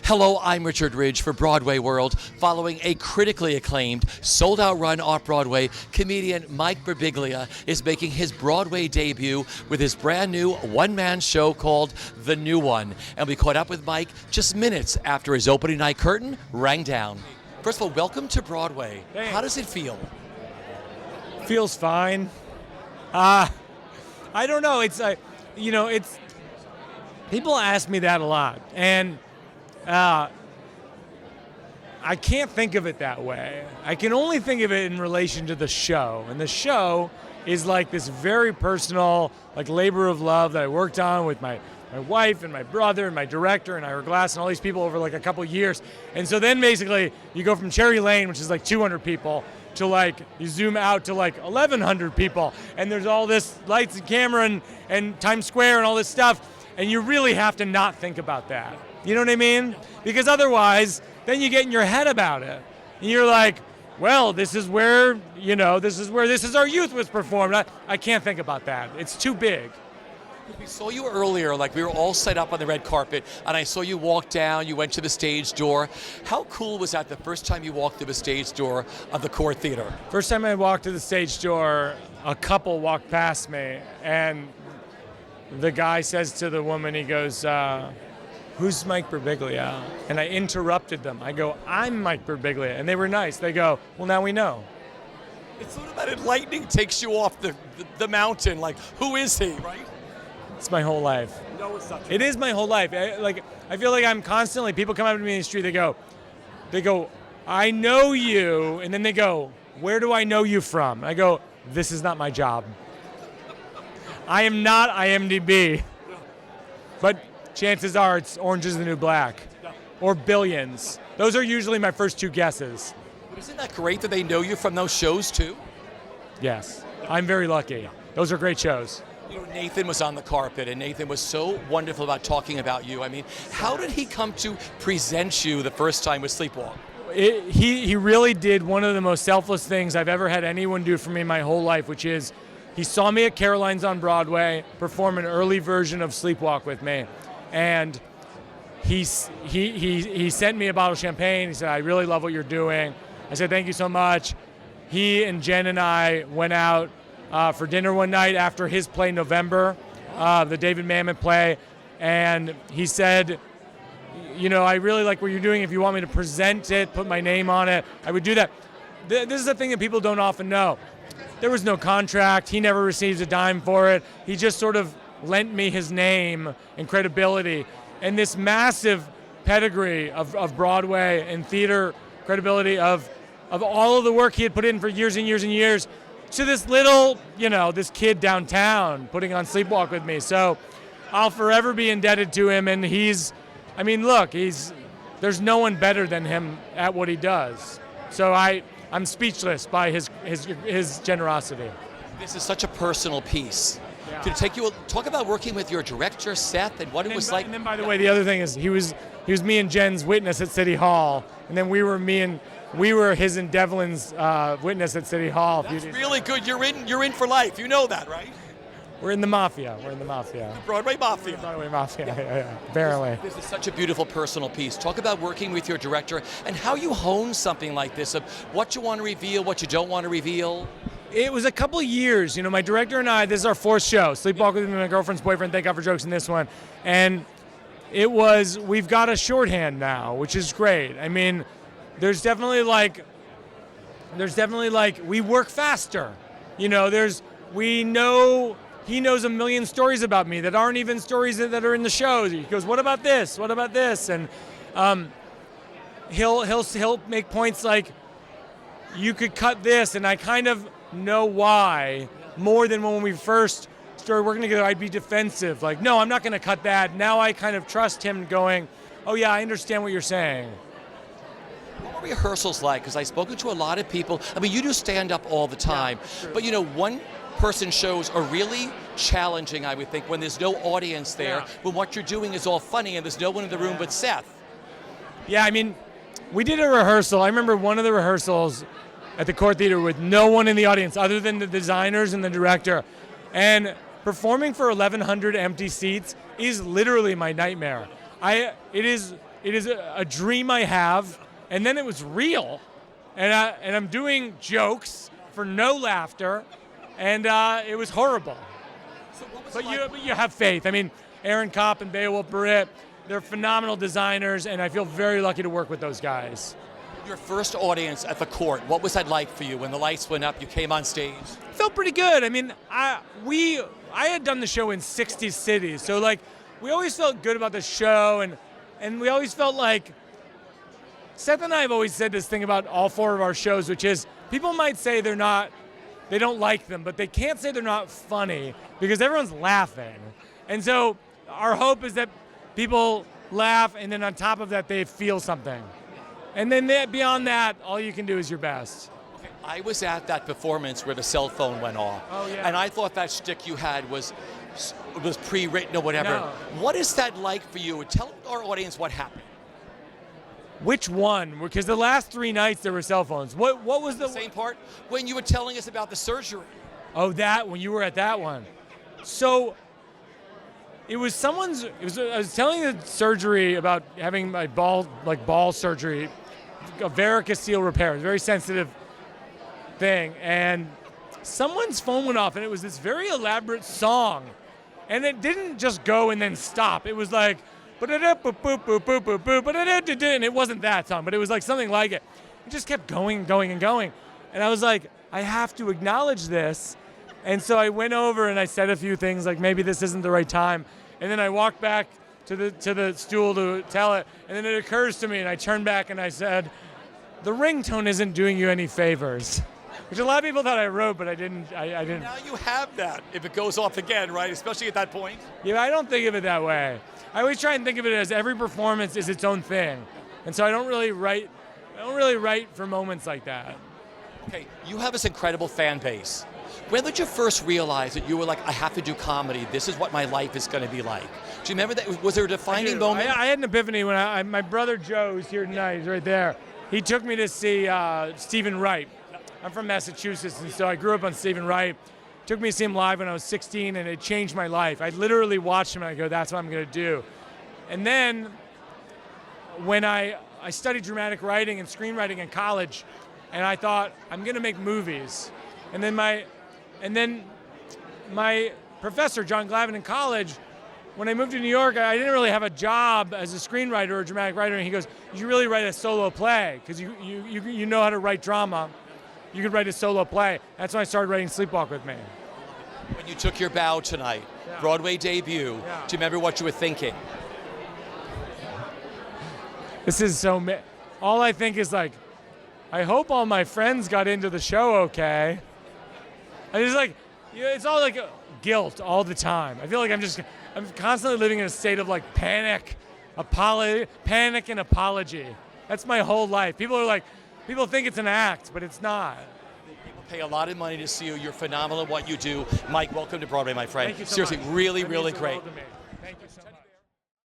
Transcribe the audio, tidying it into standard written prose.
Hello, I'm Richard Ridge for BroadwayWorld. Following a critically acclaimed, sold-out run off-Broadway, comedian Mike Birbiglia is making his Broadway debut with his brand new one-man show called The New One. And we caught up with Mike just minutes after his opening night curtain rang down. First of all, welcome to Broadway. Thanks. How does it feel? Feels fine. I don't know. It's people ask me that a lot, and I can't think of it that way. I can only think of it in relation to the show, and the show is like this very personal, like labor of love that I worked on with my wife and my brother and my director and Ira Glass and all these people over like a couple years. And so then basically you go from Cherry Lane, which is like 200 people, to like you zoom out to like 1,100 people, and there's all this lights and camera and Times Square and all this stuff, and you really have to not think about that. You know what I mean? Because otherwise, then you get in your head about it, and you're like, well, this is where This Is Our Youth was performed. I can't think about that. It's too big. We saw you earlier, like we were all set up on the red carpet, and I saw you walk down, you went to the stage door. How cool was that the first time you walked through the stage door of the Cort Theatre? First time I walked to the stage door, a couple walked past me, and the guy says to the woman, he goes, who's Mike Birbiglia? And I interrupted them. I go, I'm Mike Birbiglia. And they were nice. They go, well, now we know. It's sort of that lightning takes you off the mountain, like, who is he, right? It's my whole life. No, it's not. It is my whole life. I feel like I'm constantly, people come up to me in the street, they go, I know you, and then they go, where do I know you from? And I go, this is not my job. I am not IMDb. But chances are it's Orange is the New Black or Billions. Those are usually my first two guesses. But isn't that great that they know you from those shows too? Yes, I'm very lucky. Those are great shows. You know, Nathan was on the carpet, and Nathan was so wonderful about talking about you. I mean, how did he come to present you the first time with Sleepwalk? He really did one of the most selfless things I've ever had anyone do for me my whole life, which is he saw me at Caroline's on Broadway perform an early version of Sleepwalk with me, and he sent me a bottle of champagne. He said, I really love what you're doing. I said, thank you so much. He and Jen and I went out for dinner one night after his play November, the David Mamet play, and he said, I really like what you're doing. If you want me to present it, put my name on it, I would do that. This is a thing that people don't often know. There was no contract. He never received a dime for it. He just sort of lent me his name and credibility. And this massive pedigree of Broadway and theater credibility of all of the work he had put in for years and years and years, to this little, this kid downtown putting on Sleepwalk with me. So I'll forever be indebted to him, and there's no one better than him at what he does. So I'm speechless by his generosity. This is such a personal piece. Yeah. Could it talk about working with your director, Seth, and what it was like? And then, by the way, the other thing is he was me and Jen's witness at City Hall, and then we were his and Devlin's witness at City Hall. That's really good. You're in for life. You know that, right? We're in the mafia. Broadway Mafia. Broadway Mafia, yeah. Apparently. This is such a beautiful personal piece. Talk about working with your director and how you hone something like this, of what you want to reveal, what you don't want to reveal. It was a couple of years. My director and I, this is our fourth show, Sleepwalk with Me, My Girlfriend's Boyfriend, Thank God for Jokes in this one. And we've got a shorthand now, which is great. I mean, there's definitely we work faster. He knows a million stories about me that aren't even stories that are in the shows. He goes, what about this? What about this? And he'll make points like, you could cut this, and I kind of know why, more than when we first started working together. I'd be defensive, like, no, I'm not going to cut that. Now I kind of trust him going, oh yeah, I understand what you're saying. What were rehearsals like? Because I've spoken to a lot of people. I mean, you do stand up all the time, yeah, but one-person shows are really challenging, I would think, when there's no audience there, when what you're doing is all funny and there's no one in the room but Seth. Yeah, I mean, we did a rehearsal. I remember one of the rehearsals at the Cort Theatre with no one in the audience other than the designers and the director. And performing for 1,100 empty seats is literally my nightmare. It is it is a dream I have, and then it was real, and I'm doing jokes for no laughter, and it was horrible. So what was But it like? you have faith. I mean, Aaron Kopp and Beowulf Barrett, they're phenomenal designers, and I feel very lucky to work with those guys. Your first audience at the Cort, what was that like for you when the lights went up, you came on stage? It felt pretty good. I mean, I had done the show in 60 cities, so like we always felt good about the show, and we always felt like Seth and I have always said this thing about all 4 of our shows, which is people might say they don't like them, but they can't say they're not funny because everyone's laughing. And so our hope is that people laugh, and then on top of that, they feel something. And then beyond that, all you can do is your best. Okay, I was at that performance where the cell phone went off. Oh, yeah. And I thought that shtick you had was pre-written or whatever. No. What is that like for you? Tell our audience what happened. Which one? Because the last 3 nights there were cell phones. What was the Same part when you were telling us about the surgery. Oh, that when you were at that one. So it was I was telling the surgery about having my ball surgery, a varicocele repair, a very sensitive thing, and someone's phone went off, and it was this very elaborate song, and it didn't just go and then stop. It was like, and it wasn't that song, but it was like something like it. It just kept going and going and going, and I was like, I have to acknowledge this. And so I went over and I said a few things like maybe this isn't the right time. And then I walked back to the stool to tell it. And then it occurs to me, and I turned back and I said, the ringtone isn't doing you any favors. Which a lot of people thought I wrote, but I didn't. I didn't. Now you have that if it goes off again, right? Especially at that point. Yeah, I don't think of it that way. I always try and think of it as every performance is its own thing. And so I don't really write for moments like that. Okay, you have this incredible fan base. When did you first realize that you were like, I have to do comedy, this is what my life is going to be like? Do you remember that? Was there a defining moment? I had an epiphany when my brother Joe, who's here tonight, he's right there. He took me to see Stephen Wright. I'm from Massachusetts, and so I grew up on Stephen Wright. Took me to see him live when I was 16, and it changed my life. I literally watched him, and I go, that's what I'm going to do. And then when I studied dramatic writing and screenwriting in college, and I thought, I'm going to make movies. And then my professor, John Glavin, in college, when I moved to New York, I didn't really have a job as a screenwriter or a dramatic writer, and he goes, you should really write a solo play, because you know how to write drama. You could write a solo play. That's when I started writing Sleepwalk with Me. When you took your bow tonight, Yeah. Broadway debut, Yeah. do you remember what you were thinking? This is all I think is like, I hope all my friends got into the show okay. I just like, it's all like guilt all the time. I feel like I'm constantly living in a state of like panic and apology. That's my whole life. People think it's an act, but it's not. People pay a lot of money to see you. You're phenomenal at what you do. Mike, welcome to Broadway, my friend. Thank you so Seriously, much. really, That really means the great. world to me. Thank you so much.